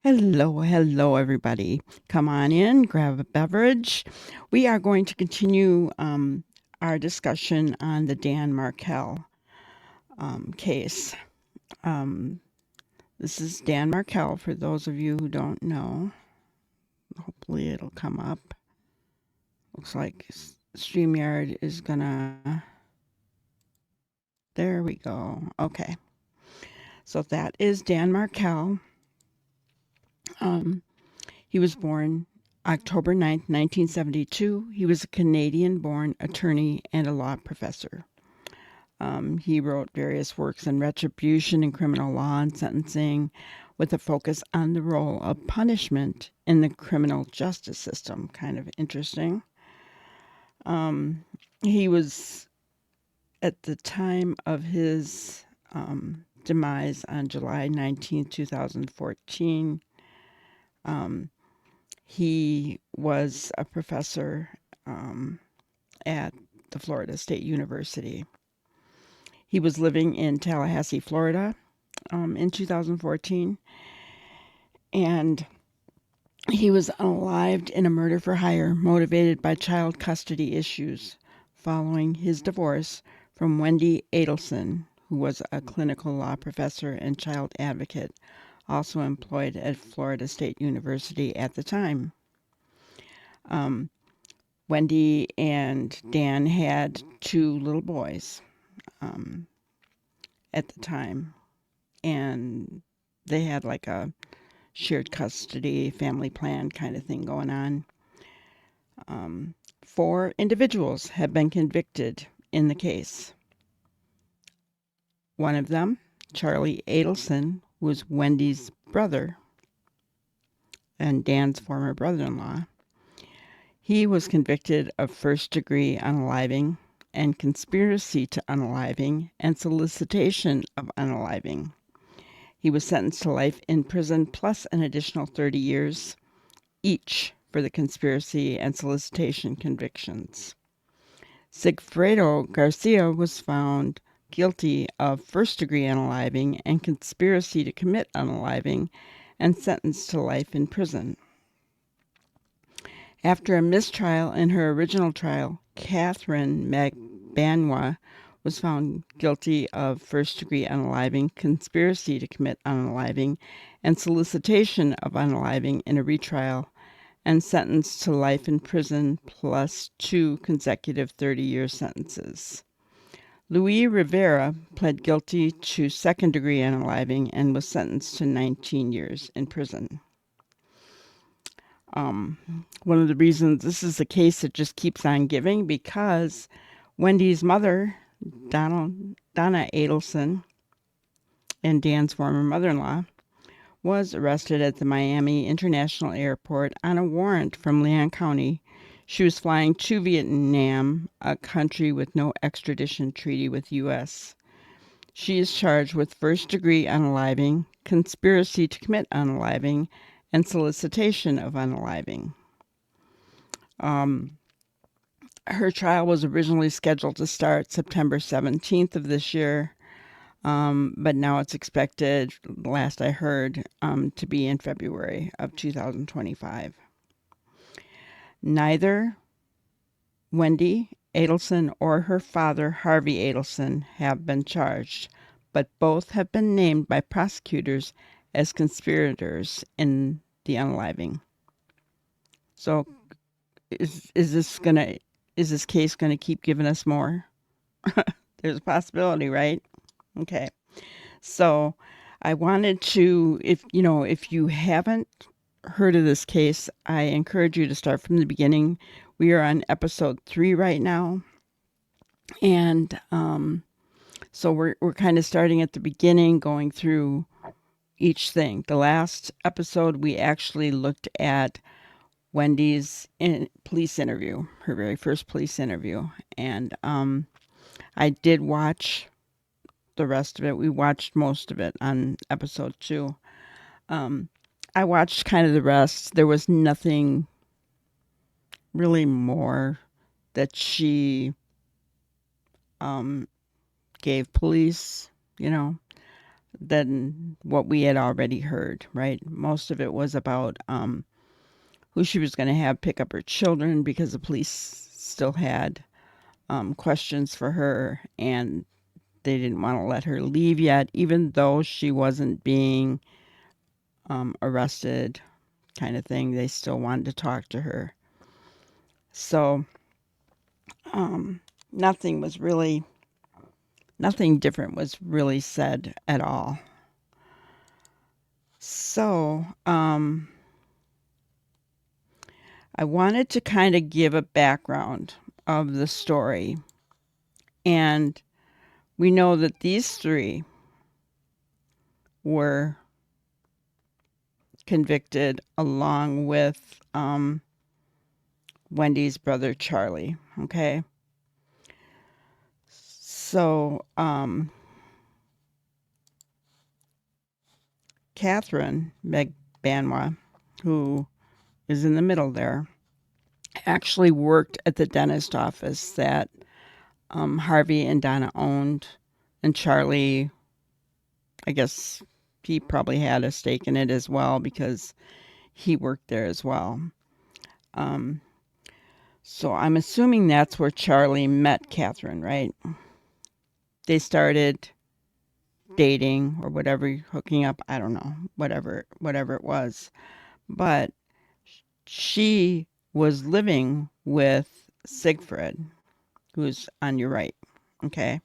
Hello, everybody. Come on in, grab a beverage. We are going to continue our discussion on the Dan Markel case. Um, this is Dan Markel, for those of you who don't know. Hopefully, it'll come up. Looks like StreamYard is gonna. There we go. Okay. So that is Dan Markel. Um, He was born October 9th, 1972. He was a Canadian-born attorney and a law professor. He wrote various works on retribution in criminal law and sentencing, with a focus on the role of punishment in the criminal justice system. Kind of interesting. He was, at the time of his demise on July 19th, 2014, he was a professor at the Florida State University. He was living in Tallahassee, Florida in 2014, and he was unalived in a murder for hire motivated by child custody issues following his divorce from Wendy Adelson, who was a clinical law professor and child advocate, also employed at Florida State University at the time. Wendy and Dan had two little boys at the time, and they had like a shared custody family plan kind of thing going on. Four individuals have been convicted in the case. One of them, Charlie Adelson, was Wendy's brother and Dan's former brother-in-law. He was convicted of first-degree unaliving and conspiracy to unaliving and solicitation of unaliving. He was sentenced to life in prison plus an additional 30 years each for the conspiracy and solicitation convictions. Sigfredo Garcia was found guilty of first-degree unaliving and conspiracy to commit unaliving and sentenced to life in prison. After a mistrial in her original trial, Catherine Magbanwa was found guilty of first-degree unaliving, conspiracy to commit unaliving, and solicitation of unaliving in a retrial, and sentenced to life in prison plus 2 consecutive 30-year sentences. Luis Rivera pled guilty to second-degree unaliving and was sentenced to 19 years in prison. One of the reasons this is a case that just keeps on giving, because Wendy's mother, Donna Adelson, and Dan's former mother-in-law, was arrested at the Miami International Airport on a warrant from Leon County. She was flying to Vietnam, a country with no extradition treaty with U.S. She is charged with first-degree unaliving, conspiracy to commit unaliving, and solicitation of unaliving. Her trial was originally scheduled to start September 17th of this year, but now it's expected, last I heard, to be in February of 2025. Neither Wendy Adelson or her father, Harvey Adelson, have been charged, but both have been named by prosecutors as conspirators in the unaliving. So is this case gonna keep giving us more? There's a possibility, right? Okay. So I wanted to, if you haven't heard of this case, I encourage you to start from the beginning. We are on episode 3 right now. And so we're kind of starting at the beginning, going through each thing. The last episode, we actually looked at Wendy's police interview, her very first police interview. And I did watch the rest of it. We watched most of it on episode 2. I watched kind of the rest. There was nothing really more that she gave police, than what we had already heard, right? Most of it was about who she was going to have pick up her children because the police still had questions for her, and they didn't want to let her leave yet, even though she wasn't being arrested, kind of thing. They still wanted to talk to her. So um, nothing was really, nothing different was really said at all. So I wanted to kind of give a background of the story. And we know that these three were convicted along with Wendy's brother Charlie. Okay. So Catherine McBanwa, who is in the middle there, actually worked at the dentist office that Harvey and Donna owned. And Charlie, I guess he probably had a stake in it as well because he worked there as well. Um, so I'm assuming that's where Charlie met Catherine, right? They started dating or whatever, hooking up. I don't know, whatever it was. But she was living with Siegfried, who's on your right, okay?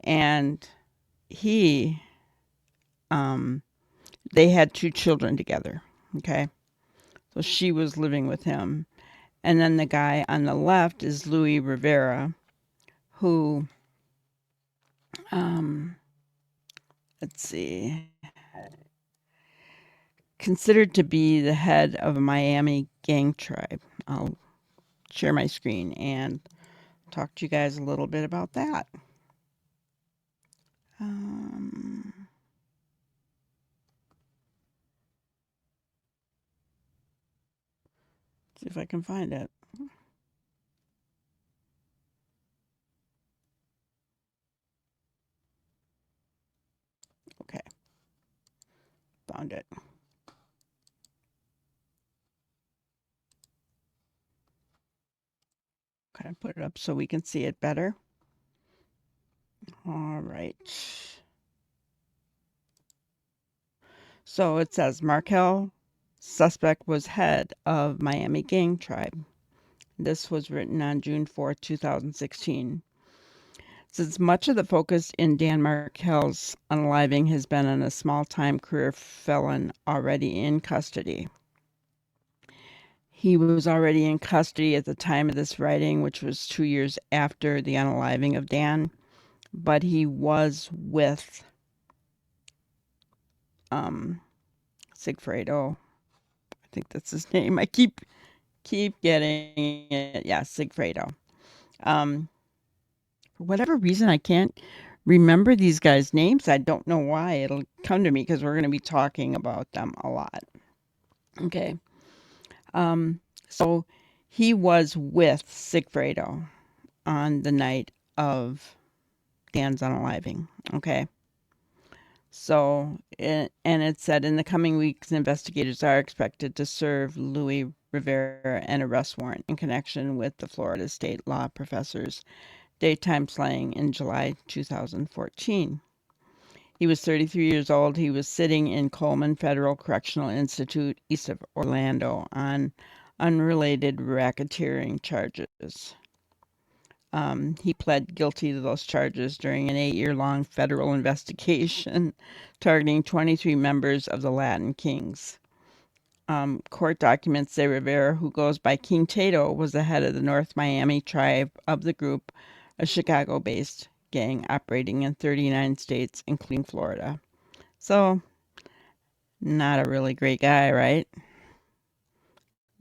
And he, um, they had 2 children together, okay? So she was living with him. And then the guy on the left is Louis Rivera, who, um, let's see, considered to be the head of a Miami gang tribe. I'll share my screen and talk to you guys a little bit about that. Um, see if I can find it. Okay, found it. Kind of put it up so we can see it better. All right. So it says Markel suspect was head of Miami gang tribe. This was written on June 4th, 2016. Since much of the focus in Dan Markel's unaliving has been on a small-time career felon already in custody. He was already in custody at the time of this writing, which was 2 years after the unaliving of Dan, but he was with Sigfredo. I think that's his name. I keep getting it. Yeah, Sigfredo. For whatever reason, I can't remember these guys' names. I don't know why. It'll come to me because we're going to be talking about them a lot. Okay. So he was with Sigfredo on the night of Dan's unaliving. Okay. So, and it said in the coming weeks, investigators are expected to serve Louis Rivera an arrest warrant in connection with the Florida State Law professor's daytime slaying in July 2014. He was 33 years old. He was sitting in Coleman Federal Correctional Institute east of Orlando on unrelated racketeering charges. He pled guilty to those charges during an 8-year-long federal investigation targeting 23 members of the Latin Kings. Court documents say Rivera, who goes by King Tato, was the head of the North Miami tribe of the group, a Chicago-based gang operating in 39 states, including Florida. So, not a really great guy, right?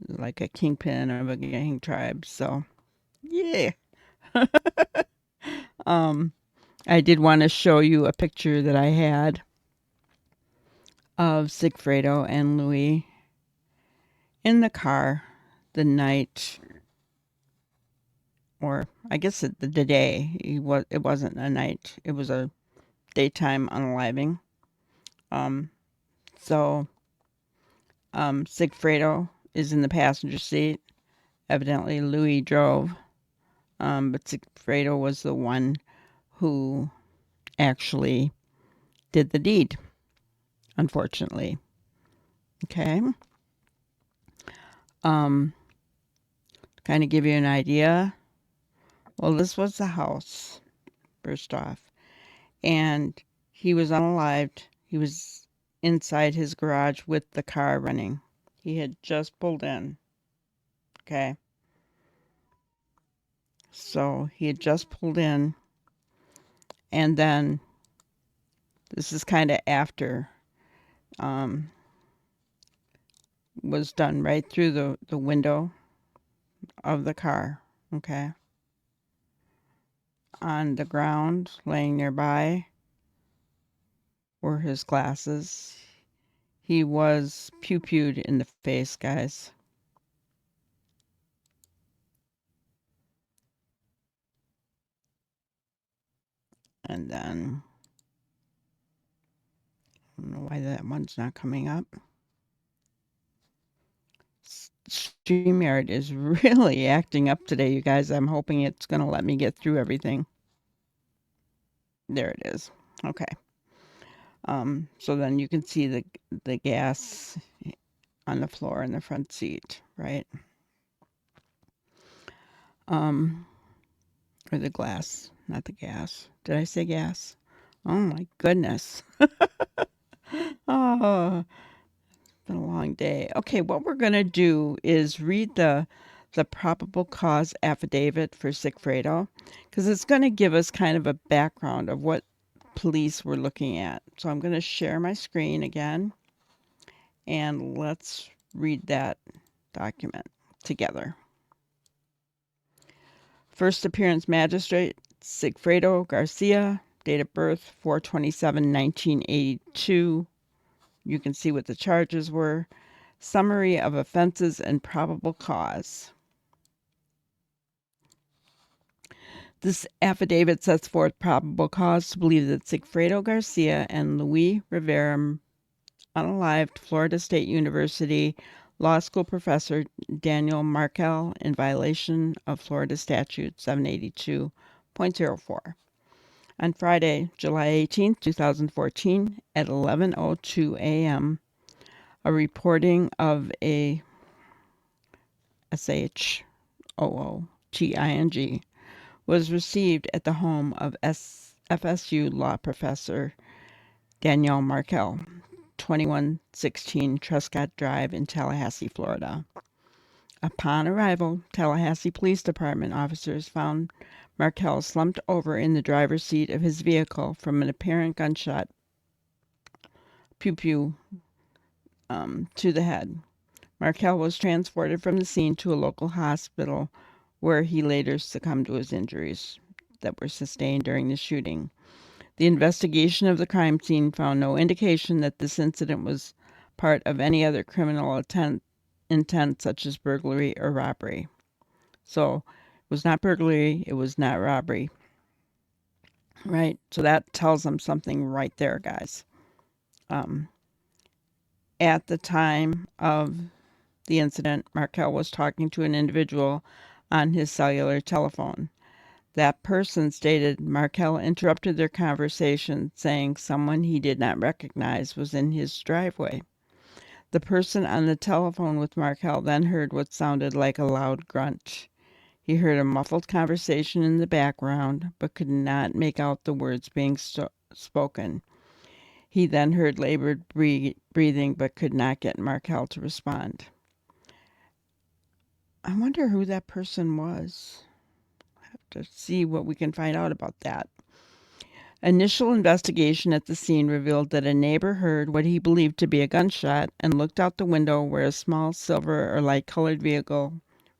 Like a kingpin of a gang tribe. So, yeah. I did want to show you a picture that I had of Sigfredo and Louis in the car the night, or I guess the day. It wasn't a night. It was a daytime unaliving. So Sigfredo is in the passenger seat. Evidently, Louis drove, but Sigfredo was the one who actually did the deed, unfortunately. Okay. Kind of give you an idea. Well, this was the house, first off, and he was unalived. He was inside his garage with the car running. He had just pulled in. Okay. So he had just pulled in, and then this is kind of after was done right through the window of the car. Okay. On the ground, laying nearby, were his glasses. He was pew-pewed in the face, guys. And then, I don't know why that one's not coming up. StreamYard is really acting up today, you guys. I'm hoping it's going to let me get through everything. There it is. Okay. So then you can see the gas on the floor in the front seat, right? Or the glass, not the gas. Did I say gas? Oh my goodness. Oh, it's been a long day. Okay, what we're going to do is read the probable cause affidavit for Sigfredo, because it's going to give us kind of a background of what police were looking at. So I'm going to share my screen again, and let's read that document together. First appearance magistrate, Sigfredo Garcia, date of birth 4/27/1982. You can see what the charges were. Summary of offenses and probable cause. This affidavit sets forth probable cause to believe that Sigfredo Garcia and Luis Rivera, unalived Florida State University law school professor Daniel Markel, in violation of Florida Statute 782.04. On Friday, July 18, 2014, at 11:02 a.m., a reporting of a SHOOTING was received at the home of FSU law professor Danielle Markel, 2116 Trescott Drive in Tallahassee, Florida. Upon arrival, Tallahassee Police Department officers found Markel slumped over in the driver's seat of his vehicle from an apparent gunshot pew-pew to the head. Markel was transported from the scene to a local hospital where he later succumbed to his injuries that were sustained during the shooting. The investigation of the crime scene found no indication that this incident was part of any other criminal intent such as burglary or robbery. So it was not burglary, it was not robbery. Right? So that tells them something right there, guys. At the time of the incident, Markel was talking to an individual on his cellular telephone. That person stated Markel interrupted their conversation, saying someone he did not recognize was in his driveway. The person on the telephone with Markel then heard what sounded like a loud grunt. He heard a muffled conversation in the background, but could not make out the words being spoken. He then heard labored breathing, but could not get Markel to respond. I wonder who that person was. I have to see what we can find out about that. Initial investigation at the scene revealed that a neighbor heard what he believed to be a gunshot and looked out the window where a small silver or light-colored vehicle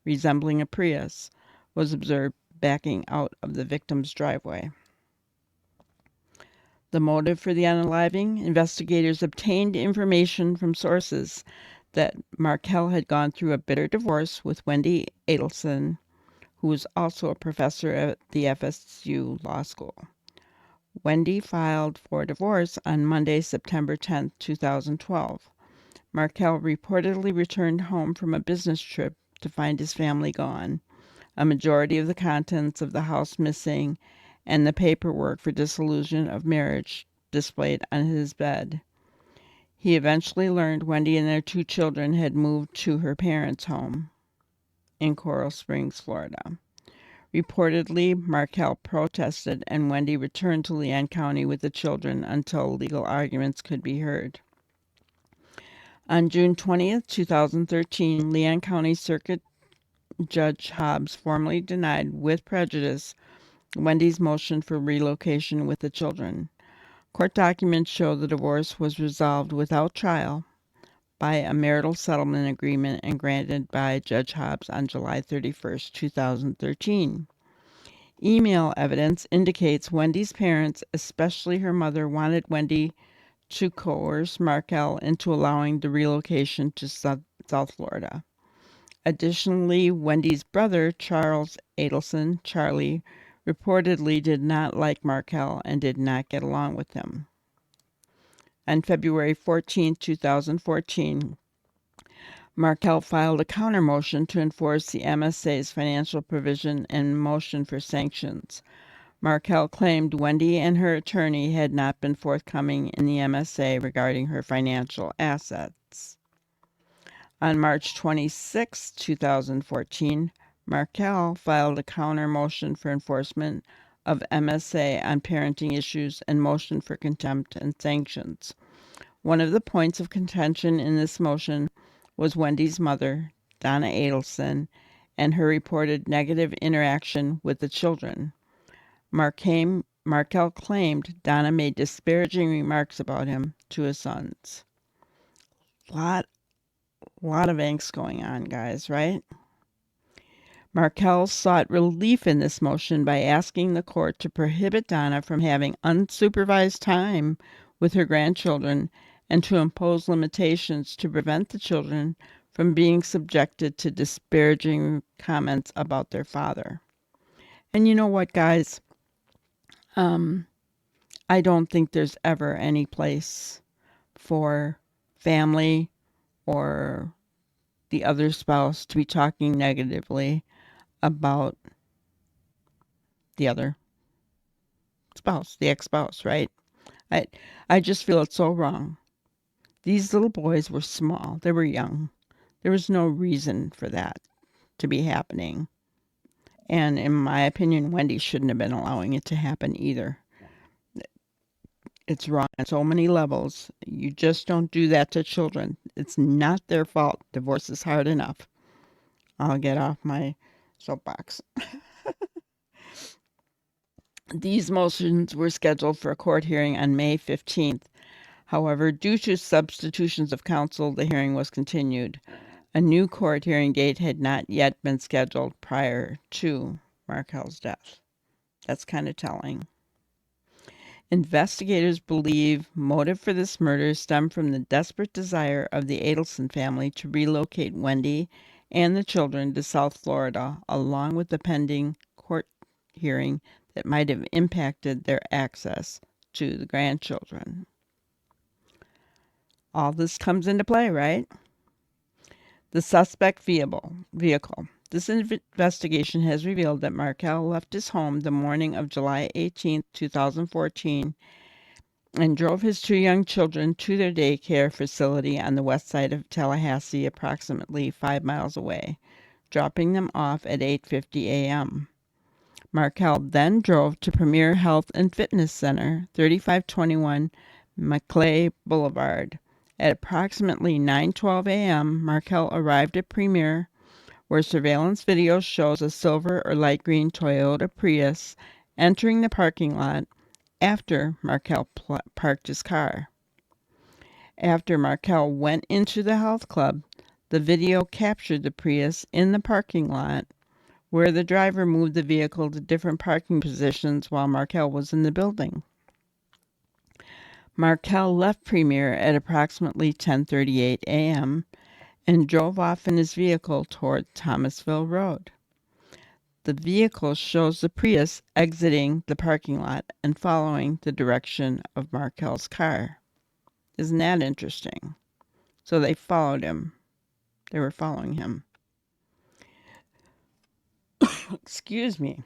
resembling a Prius was observed backing out of the victim's driveway. The motive for the unaliving: investigators obtained information from sources that Markel had gone through a bitter divorce with Wendy Adelson, who was also a professor at the FSU Law School. Wendy filed for divorce on Monday, September 10, 2012. Markel reportedly returned home from a business trip to find his family gone, a majority of the contents of the house missing, and the paperwork for dissolution of marriage displayed on his bed. He eventually learned Wendy and their 2 children had moved to her parents' home in Coral Springs, Florida. Reportedly, Markel protested and Wendy returned to Leon County with the children until legal arguments could be heard. On June 20th, 2013, Leon County Circuit Judge Hobbs formally denied with prejudice Wendy's motion for relocation with the children. Court documents show the divorce was resolved without trial by a marital settlement agreement and granted by Judge Hobbs on July 31st, 2013. Email evidence indicates Wendy's parents, especially her mother, wanted Wendy to coerce Markel into allowing the relocation to South Florida. Additionally, Wendy's brother, Charles Adelson, Charlie, reportedly did not like Markel and did not get along with him. On February 14, 2014, Markel filed a counter motion to enforce the MSA's financial provision and motion for sanctions. Markel claimed Wendy and her attorney had not been forthcoming in the MSA regarding her financial assets. On March 26, 2014, Markel filed a counter motion for enforcement of MSA on parenting issues and motion for contempt and sanctions. One of the points of contention in this motion was Wendy's mother, Donna Adelson, and her reported negative interaction with the children. Markel claimed Donna made disparaging remarks about him to his sons. Lot of angst going on, guys, right? Markel sought relief in this motion by asking the court to prohibit Donna from having unsupervised time with her grandchildren and to impose limitations to prevent the children from being subjected to disparaging comments about their father. And you know what, guys? I don't think there's ever any place for family or the other spouse to be talking negatively about the other spouse, the ex-spouse, right? I just feel it's so wrong. These little boys were small. They were young. There was no reason for that to be happening. And in my opinion, Wendy shouldn't have been allowing it to happen either. It's wrong on so many levels. You just don't do that to children. It's not their fault. Divorce is hard enough. I'll get off my soapbox. These motions were scheduled for a court hearing on May 15th. However, due to substitutions of counsel, the hearing was continued. A new court hearing date had not yet been scheduled prior to Markel's death. That's kind of telling. Investigators believe motive for this murder stemmed from the desperate desire of the Adelson family to relocate Wendy and the children to South Florida, along with the pending court hearing that might have impacted their access to the grandchildren. All this comes into play, right? The suspect vehicle. This investigation has revealed that Markel left his home the morning of July 18, 2014, and drove his 2 young children to their daycare facility on the west side of Tallahassee, approximately 5 miles away, dropping them off at 8:50 a.m. Markel then drove to Premier Health and Fitness Center, 3521 Maclay Boulevard. At approximately 9:12 a.m., Markel arrived at Premier, where surveillance video shows a silver or light green Toyota Prius entering the parking lot after Markel parked his car. After Markel went into the health club, the video captured the Prius in the parking lot, where the driver moved the vehicle to different parking positions while Markel was in the building. Markel left Premier at approximately 10:38 a.m. and drove off in his vehicle toward Thomasville Road. The vehicle shows the Prius exiting the parking lot and following the direction of Markel's car. Isn't that interesting? So they followed him. They were following him. Excuse me.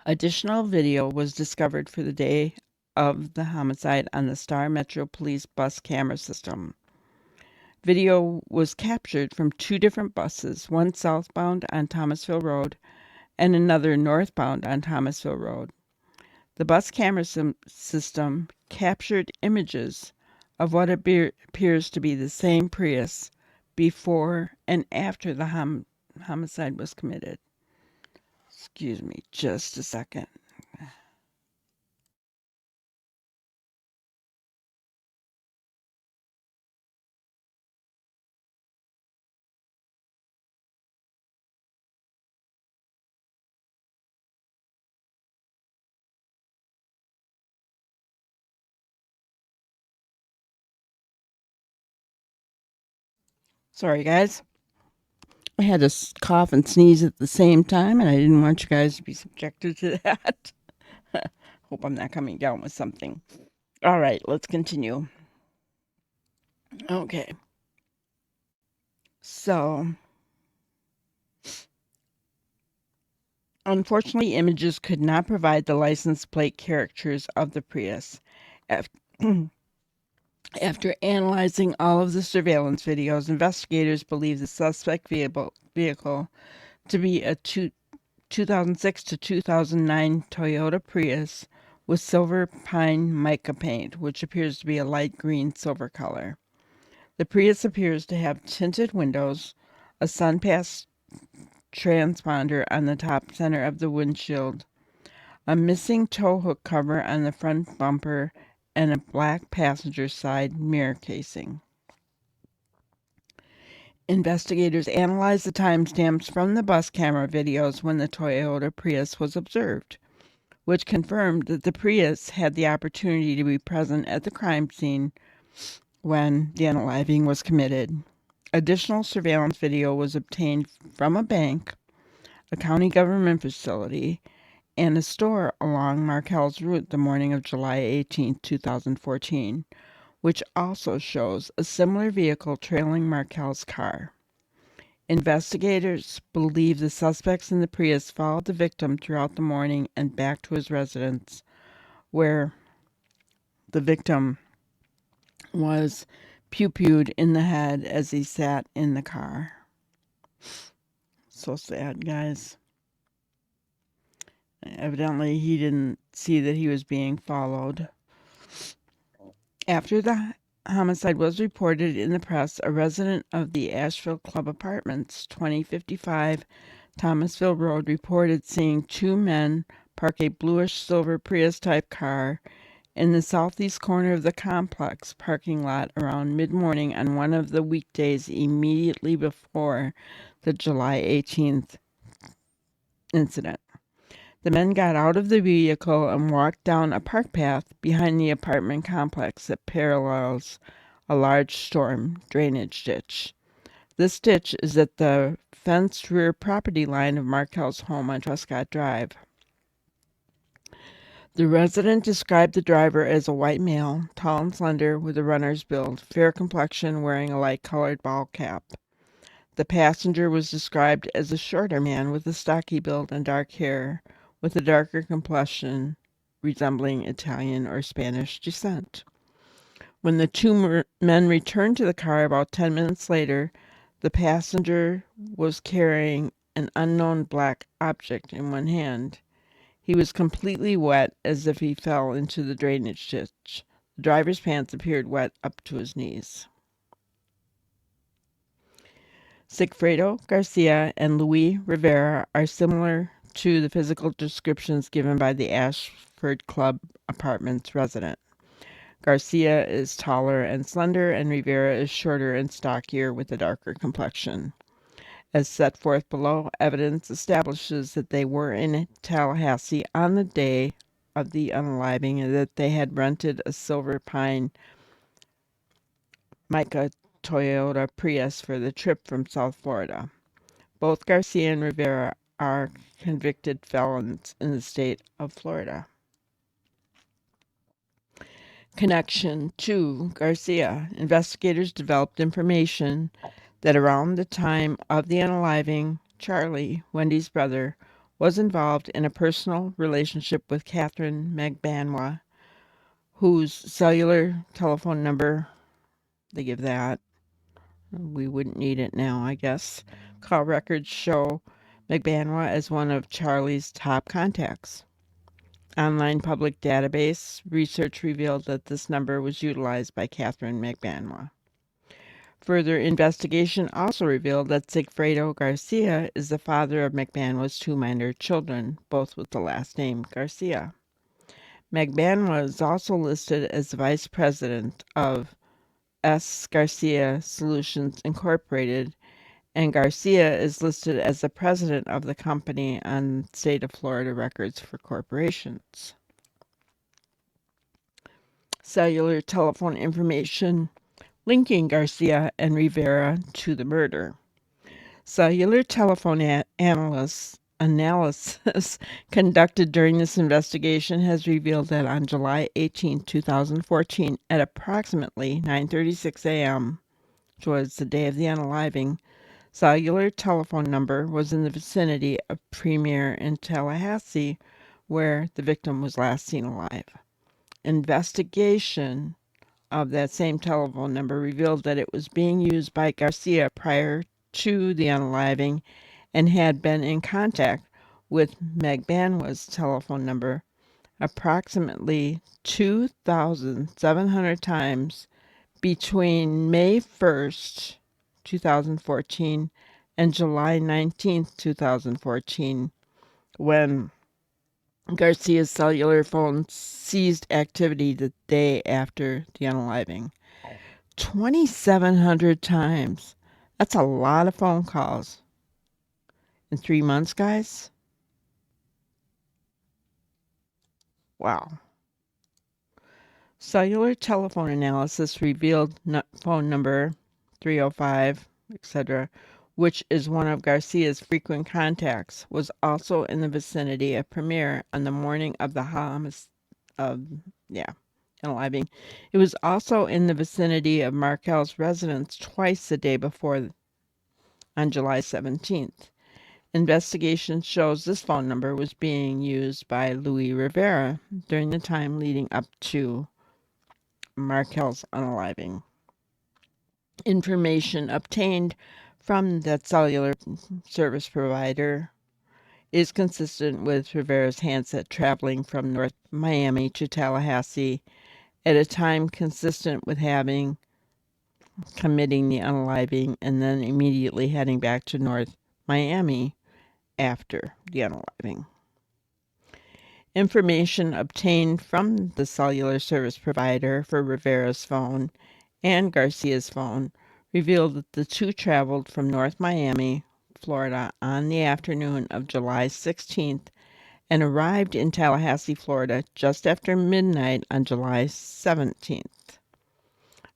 Additional video was discovered for the day of the homicide on the Star Metro Police bus camera system. Video was captured from two different buses, one southbound on Thomasville Road and another northbound on Thomasville Road. The bus camera system captured images of what appears to be the same Prius before and after the homicide was committed. Excuse me just a second. Sorry, guys. I had to cough and sneeze at the same time, and I didn't want you guys to be subjected to that. Hope I'm not coming down with something. All right, let's continue. Okay. So, unfortunately, images could not provide the license plate characters of the Prius. After analyzing all of the surveillance videos, investigators believe the suspect vehicle to be a 2006 to 2009 Toyota Prius with silver pine mica paint, which appears to be a light green silver color. The Prius appears to have tinted windows, a sun-pass transponder on the top center of the windshield, a missing tow hook cover on the front bumper, and a black passenger side mirror casing. Investigators analyzed the timestamps from the bus camera videos when the Toyota Prius was observed, which confirmed that the Prius had the opportunity to be present at the crime scene when the unaliving was committed. Additional surveillance video was obtained from a bank, a county government facility, and a store along Markel's route the morning of July 18, 2014, which also shows a similar vehicle trailing Markel's car. Investigators believe the suspects in the Prius followed the victim throughout the morning and back to his residence, where the victim was pew-pewed in the head as he sat in the car. So sad, guys. Evidently, he didn't see that he was being followed. After the homicide was reported in the press, a resident of the Asheville Club Apartments, 2055 Thomasville Road, reported seeing two men park a bluish-silver Prius-type car in the southeast corner of the complex parking lot around mid-morning on one of the weekdays immediately before the July 18th incident. The men got out of the vehicle and walked down a park path behind the apartment complex that parallels a large storm drainage ditch. This ditch is at the fenced rear property line of Markel's home on Truscott Drive. The resident described the driver as a white male, tall and slender, with a runner's build, fair complexion, wearing a light-colored ball cap. The passenger was described as a shorter man with a stocky build and dark hair, with a darker complexion resembling Italian or Spanish descent. When the two men returned to the car about 10 minutes later, the passenger was carrying an unknown black object in one hand. He was completely wet, as if he fell into the drainage ditch. The driver's pants appeared wet up to his knees. Sigfredo Garcia and Luis Rivera are similar to the physical descriptions given by the Ashford Club Apartments resident. Garcia is taller and slender, and Rivera is shorter and stockier with a darker complexion. As set forth below, evidence establishes that they were in Tallahassee on the day of the unaliving and that they had rented a silver pine mica Toyota Prius for the trip from South Florida. Both Garcia and Rivera are convicted felons in the state of Florida. Connection to Garcia. Investigators developed information that around the time of the unaliving, Charlie, Wendy's brother, was involved in a personal relationship with Catherine Magbanua, whose cellular telephone number, they give that. We wouldn't need it now, I guess. Call records show Magbanua as one of Charlie's top contacts. Online public database research revealed that this number was utilized by Catherine Magbanua. Further investigation also revealed that Sigfredo Garcia is the father of Magbanua's two minor children, both with the last name Garcia. Magbanua is also listed as the vice president of S. Garcia Solutions Incorporated, and Garcia is listed as the president of the company on state of Florida records for corporations. Cellular telephone information linking Garcia and Rivera to the murder. Cellular telephone analysis conducted during this investigation has revealed that on July 18, 2014, at approximately 9:36 a.m., which was the day of the unaliving, cellular telephone number was in the vicinity of Premier in Tallahassee, where the victim was last seen alive. Investigation of that same telephone number revealed that it was being used by Garcia prior to the unaliving and had been in contact with Magbanua's telephone number approximately 2,700 times between May 1st, 2014 and July 19th, 2014, when Garcia's cellular phone ceased activity the day after the unaliving. 2,700 times. That's a lot of phone calls. In 3 months, guys? Wow. Cellular telephone analysis revealed phone number 305, etc., which is one of Garcia's frequent contacts, was also in the vicinity of Premier on the morning of the unaliving. It was also in the vicinity of Markel's residence twice the day before on July 17th. Investigation shows this phone number was being used by Louis Rivera during the time leading up to Markel's unaliving. Information obtained from that cellular service provider is consistent with Rivera's handset traveling from North Miami to Tallahassee at a time consistent with having committing the unaliving and then immediately heading back to North Miami after the unaliving. Information obtained from the cellular service provider for Rivera's phone and Garcia's phone revealed that the two traveled from North Miami, Florida on the afternoon of July 16th and arrived in Tallahassee, Florida just after midnight on July 17th.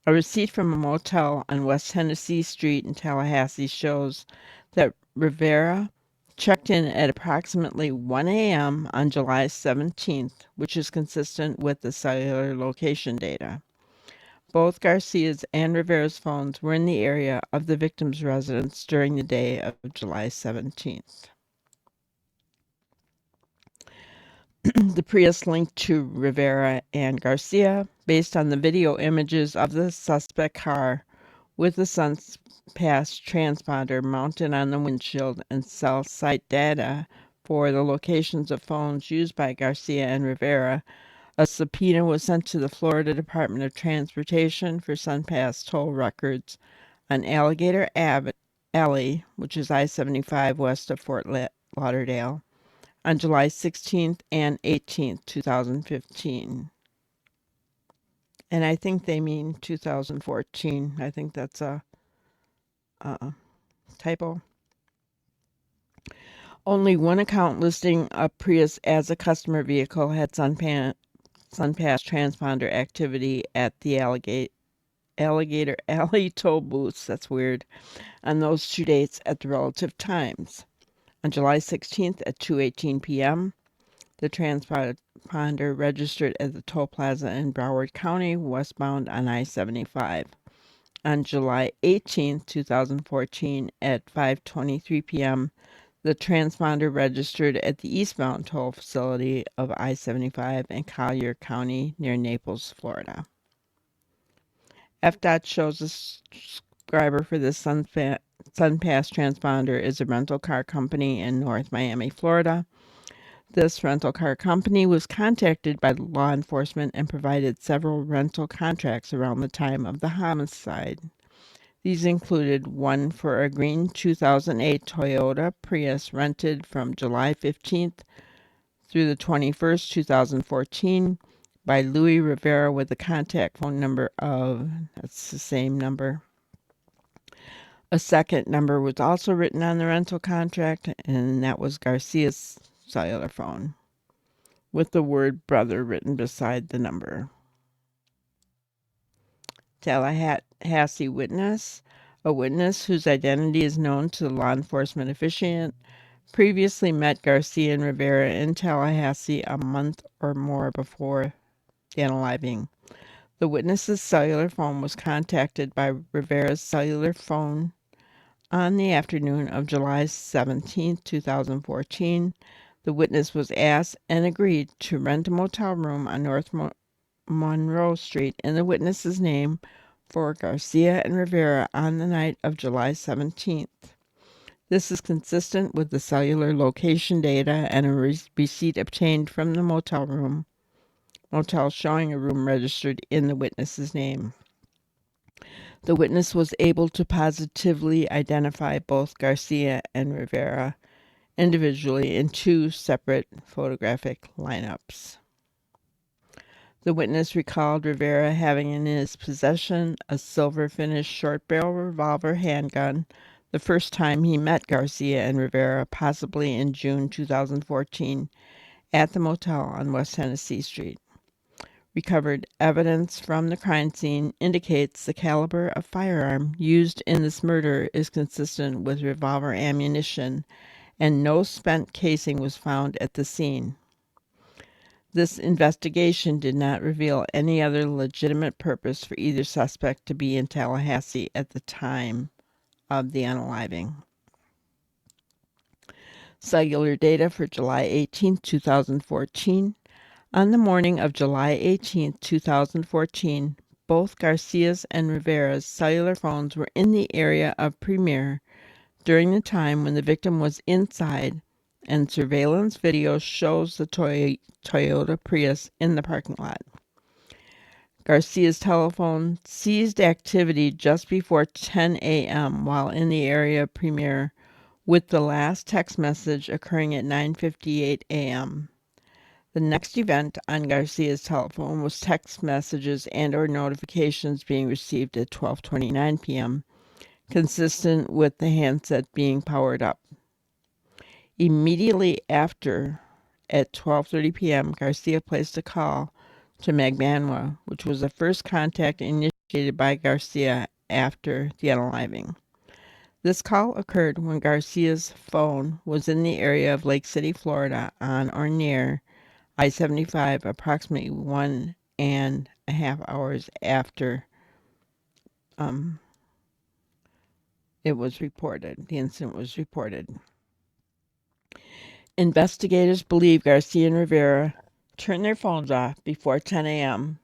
A receipt from a motel on West Tennessee Street in Tallahassee shows that Rivera checked in at approximately 1 a.m. on July 17th, which is consistent with the cellular location data. Both Garcia's and Rivera's phones were in the area of the victim's residence during the day of July 17th. The Prius linked to Rivera and Garcia based on the video images of the suspect car with the SunPass transponder mounted on the windshield and cell site data for the locations of phones used by Garcia and Rivera. A subpoena was sent to the Florida Department of Transportation for SunPass toll records on Alligator Alley, which is I-75 west of Fort Lauderdale, on July 16th and 18th, 2015. And I think they mean 2014. I think that's a typo. Only one account listing a Prius as a customer vehicle had SunPass transponder activity at the Alligator Alley toll booths. That's weird. On those two dates at the relative times. On July 16th at 2:18 p.m., the transponder registered at the toll plaza in Broward County, westbound on I-75. On July 18th, 2014, at 5:23 p.m., the transponder registered at the eastbound toll facility of I-75 in Collier County near Naples, Florida. FDOT shows the subscriber for this SunPass transponder is a rental car company in North Miami, Florida. This rental car company was contacted by law enforcement and provided several rental contracts around the time of the homicide. These included one for a green 2008 Toyota Prius rented from July 15th through the 21st, 2014 by Louis Rivera with a contact phone number of, that's the same number. A second number was also written on the rental contract, and that was Garcia's cellular phone, with the word brother written beside the number. Tallahassee witness. A witness whose identity is known to the law enforcement officiant previously met Garcia and Rivera in Tallahassee a month or more before the unaliving. The witness's cellular phone was contacted by Rivera's cellular phone on the afternoon of July 17, 2014. The witness was asked and agreed to rent a motel room on North Monroe Street in the witness's name for Garcia and Rivera on the night of July 17th. This is consistent with the cellular location data and a receipt obtained from the motel showing a room registered in the witness's name. The witness was able to positively identify both Garcia and Rivera individually in two separate photographic lineups. The witness recalled Rivera having in his possession a silver-finished short-barrel revolver handgun the first time he met Garcia and Rivera, possibly in June 2014, at the motel on West Tennessee Street. Recovered evidence from the crime scene indicates the caliber of firearm used in this murder is consistent with revolver ammunition, and no spent casing was found at the scene. This investigation did not reveal any other legitimate purpose for either suspect to be in Tallahassee at the time of the unaliving. Cellular data for July 18, 2014. On the morning of July 18, 2014, both Garcia's and Rivera's cellular phones were in the area of Premier during the time when the victim was inside, and surveillance video shows the Toyota Prius in the parking lot. Garcia's telephone seized activity just before 10 a.m. while in the area of Premier, with the last text message occurring at 9:58 a.m. The next event on Garcia's telephone was text messages and/or notifications being received at 12:29 p.m., consistent with the handset being powered up. Immediately after, at 12:30 p.m., Garcia placed a call to Magbanua, which was the first contact initiated by Garcia after the unaliving. This call occurred when Garcia's phone was in the area of Lake City, Florida, on or near I-75, approximately 1.5 hours after the incident was reported. Investigators believe Garcia and Rivera turned their phones off before 10 a.m.,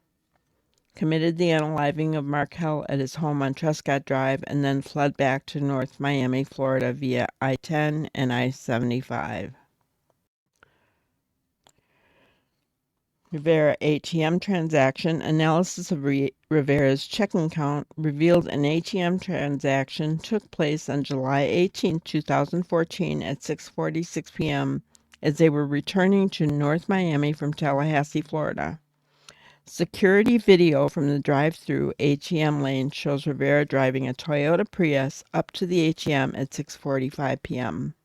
committed the unaliving of Markel at his home on Trescott Drive, and then fled back to North Miami, Florida via I-10 and I-75. Rivera ATM transaction. Analysis of Rivera's checking account revealed an ATM transaction took place on July 18, 2014 at 6:46 p.m. as they were returning to North Miami from Tallahassee, Florida. Security video from the drive-through ATM lane shows Rivera driving a Toyota Prius up to the ATM at 6:45 p.m.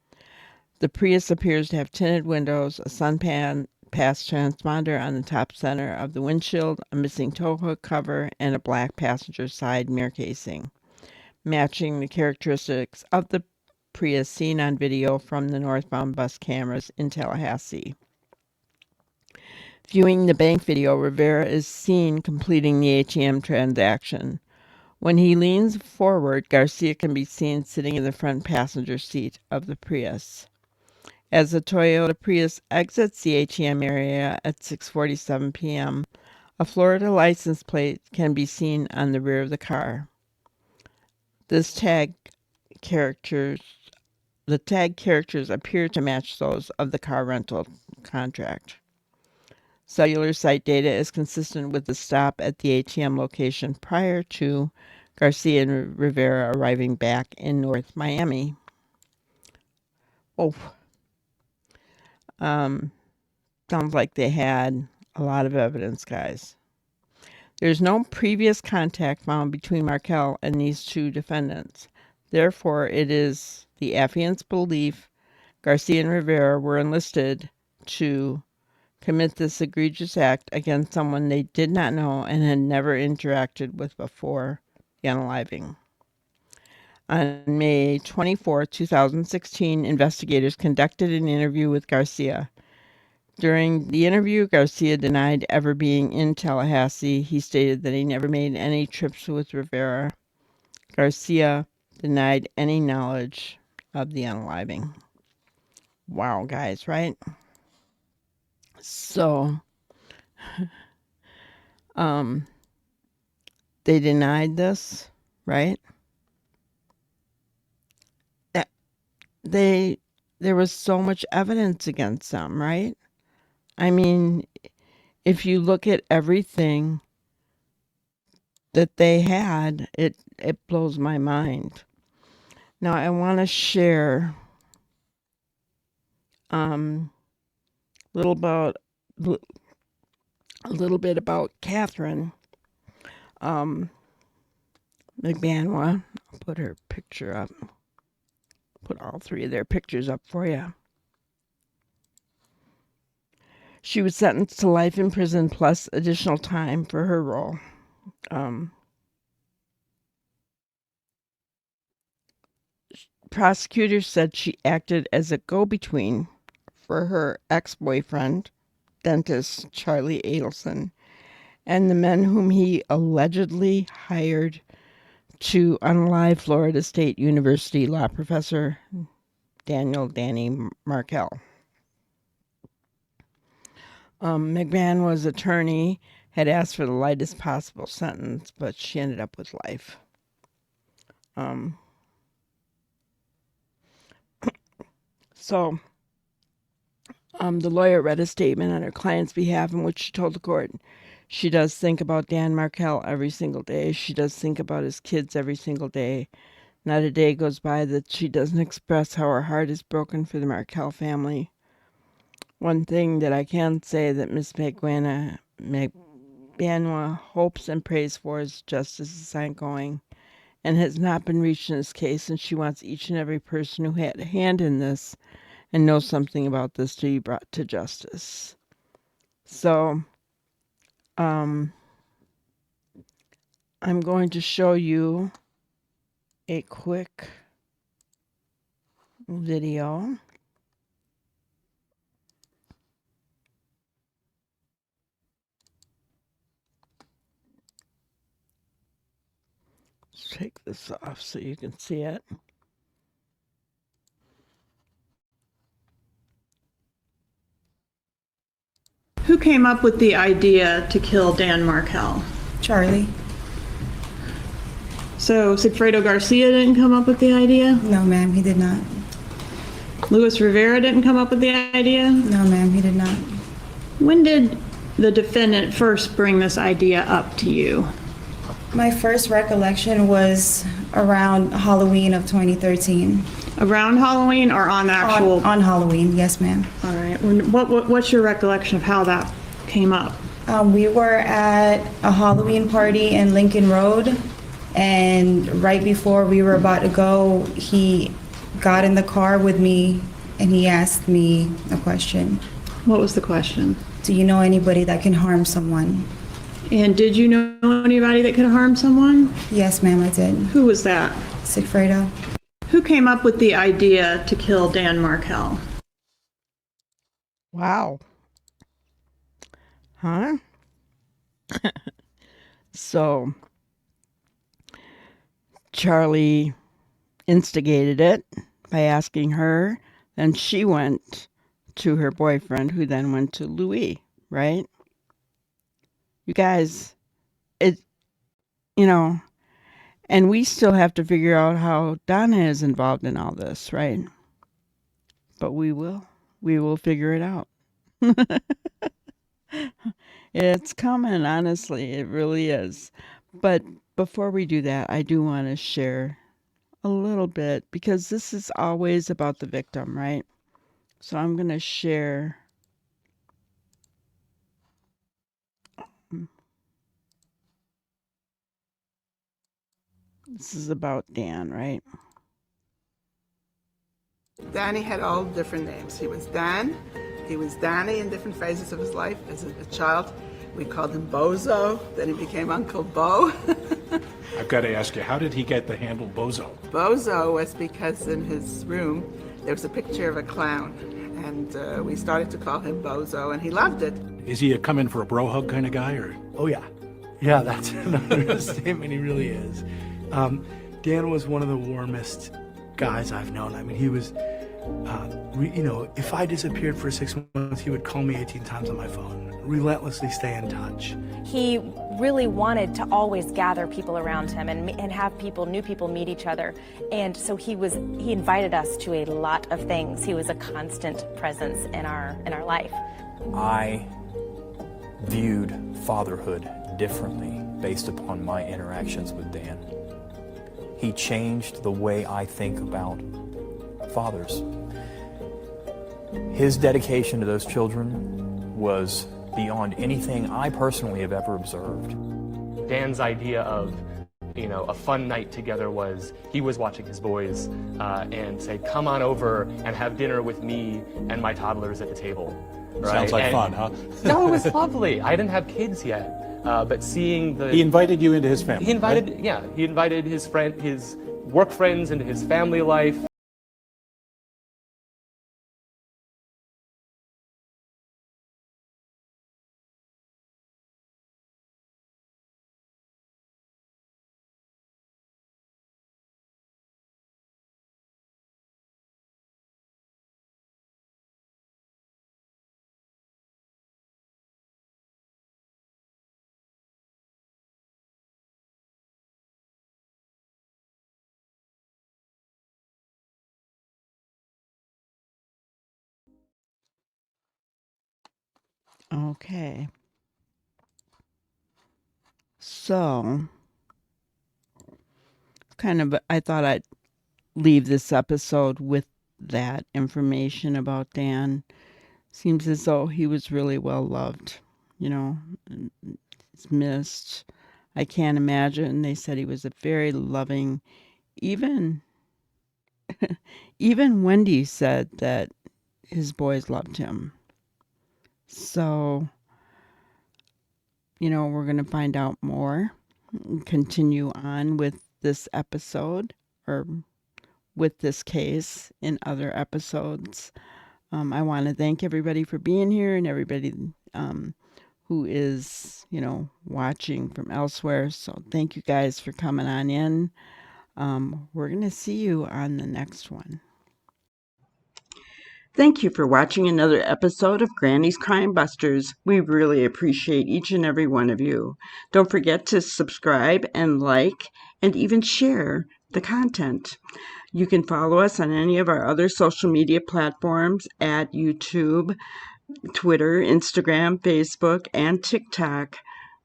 The Prius appears to have tinted windows, a SunPass transponder on the top center of the windshield, a missing tow hook cover, and a black passenger side mirror casing, matching the characteristics of the Prius seen on video from the northbound bus cameras in Tallahassee. Viewing the bank video, Rivera is seen completing the ATM transaction. When he leans forward, Garcia can be seen sitting in the front passenger seat of the Prius. As the Toyota Prius exits the ATM area at 6:47 p.m., a Florida license plate can be seen on the rear of the car. The tag characters appear to match those of the car rental contract. Cellular site data is consistent with the stop at the ATM location prior to Garcia and Rivera arriving back in North Miami. Sounds like they had a lot of evidence, guys. There's no previous contact found between Markel and these two defendants. Therefore, it is the affiant's belief Garcia and Rivera were enlisted to commit this egregious act against someone they did not know and had never interacted with before the unaliving. On May 24, 2016, investigators conducted an interview with Garcia. During the interview, Garcia denied ever being in Tallahassee. He stated that he never made any trips with Rivera. Garcia denied any knowledge of the unaliving. Wow, guys, right? So, they denied this, right? There was so much evidence against them, right? I mean, if you look at everything that they had, it blows my mind. Now, I want to share a little bit about Catherine McBanwa. I'll put her picture up. Put all three of their pictures up for you. She was sentenced to life in prison plus additional time for her role. Prosecutors said she acted as a go-between for her ex-boyfriend, dentist Charlie Adelson, and the men whom he allegedly hired to unalive Florida State University law professor Danny Markel. McMahon's attorney had asked for the lightest possible sentence, but she ended up with life. The lawyer read a statement on her client's behalf in which she told the court she does think about Dan Markel every single day. She does think about his kids every single day. Not a day goes by that she doesn't express how her heart is broken for the Markel family. One thing that I can say that Miss McBanwa hopes and prays for is justice is ongoing and has not been reached in this case, and she wants each and every person who had a hand in this and knows something about this to be brought to justice. So, I'm going to show you a quick video. Let's take this off so you can see it. Who came up with the idea to kill Dan Markel? Charlie. So Sigfredo Garcia didn't come up with the idea? No, ma'am, he did not. Luis Rivera didn't come up with the idea? No, ma'am, he did not. When did the defendant first bring this idea up to you? My first recollection was around Halloween of 2013. Around Halloween or on the actual? On Halloween, yes, ma'am. All right. What's your recollection of how that came up? We were at a Halloween party in Lincoln Road, and right before we were about to go, he got in the car with me and he asked me a question. What was the question? Do you know anybody that can harm someone? And did you know anybody that could harm someone? Yes, ma'am, I did. Who was that? Sigfredo. Who came up with the idea to kill Dan Markel? Wow. Huh? So Charlie instigated it by asking her. Then she went to her boyfriend, who then went to Louis, right? You guys, it, you know, and we still have to figure out how Donna is involved in all this, right? But we will figure it out. It's coming, honestly, it really is. But before we do that, I do want to share a little bit because this is always about the victim, right? So I'm going to share. This is about Dan, right? Danny had all different names. He was Dan, he was Danny in different phases of his life. As a child, we called him Bozo, then he became Uncle Bo. I've got to ask you, how did he get the handle Bozo? Bozo was because in his room there was a picture of a clown, and we started to call him Bozo, and he loved it. Is he a come in for a bro hug kind of guy, or? Oh yeah, yeah, that's an understatement. He really is. Dan was one of the warmest guys I've known. I mean, he was, if I disappeared for 6 months, he would call me 18 times on my phone, relentlessly stay in touch. He really wanted to always gather people around him and have new people meet each other. And so he invited us to a lot of things. He was a constant presence in our life. I viewed fatherhood differently based upon my interactions with Dan. He changed the way I think about fathers. His dedication to those children was beyond anything I personally have ever observed. Dan's idea of, a fun night together was he was watching his boys and said, come on over and have dinner with me and my toddlers at the table. Right? Sounds like fun, huh? No, it was lovely. I didn't have kids yet. But seeing the... He invited you into his family, He invited, right? Yeah, he invited his work friends into his family life. Okay. So, I thought I'd leave this episode with that information about Dan. Seems as though he was really well loved, he's missed. I can't imagine. They said he was a very loving, even even Wendy said that his boys loved him. So, we're going to find out more, continue on with this episode or with this case in other episodes. I want to thank everybody for being here and everybody who is, watching from elsewhere. So thank you guys for coming on in. We're going to see you on the next one. Thank you for watching another episode of Granny's Crime Busters. We really appreciate each and every one of you. Don't forget to subscribe and like and even share the content. You can follow us on any of our other social media platforms at YouTube, Twitter, Instagram, Facebook, and TikTok.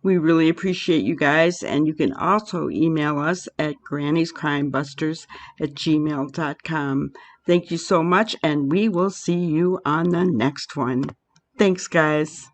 We really appreciate you guys, and you can also email us at grannyscrimebusters@gmail.com. Thank you so much, and we will see you on the next one. Thanks, guys.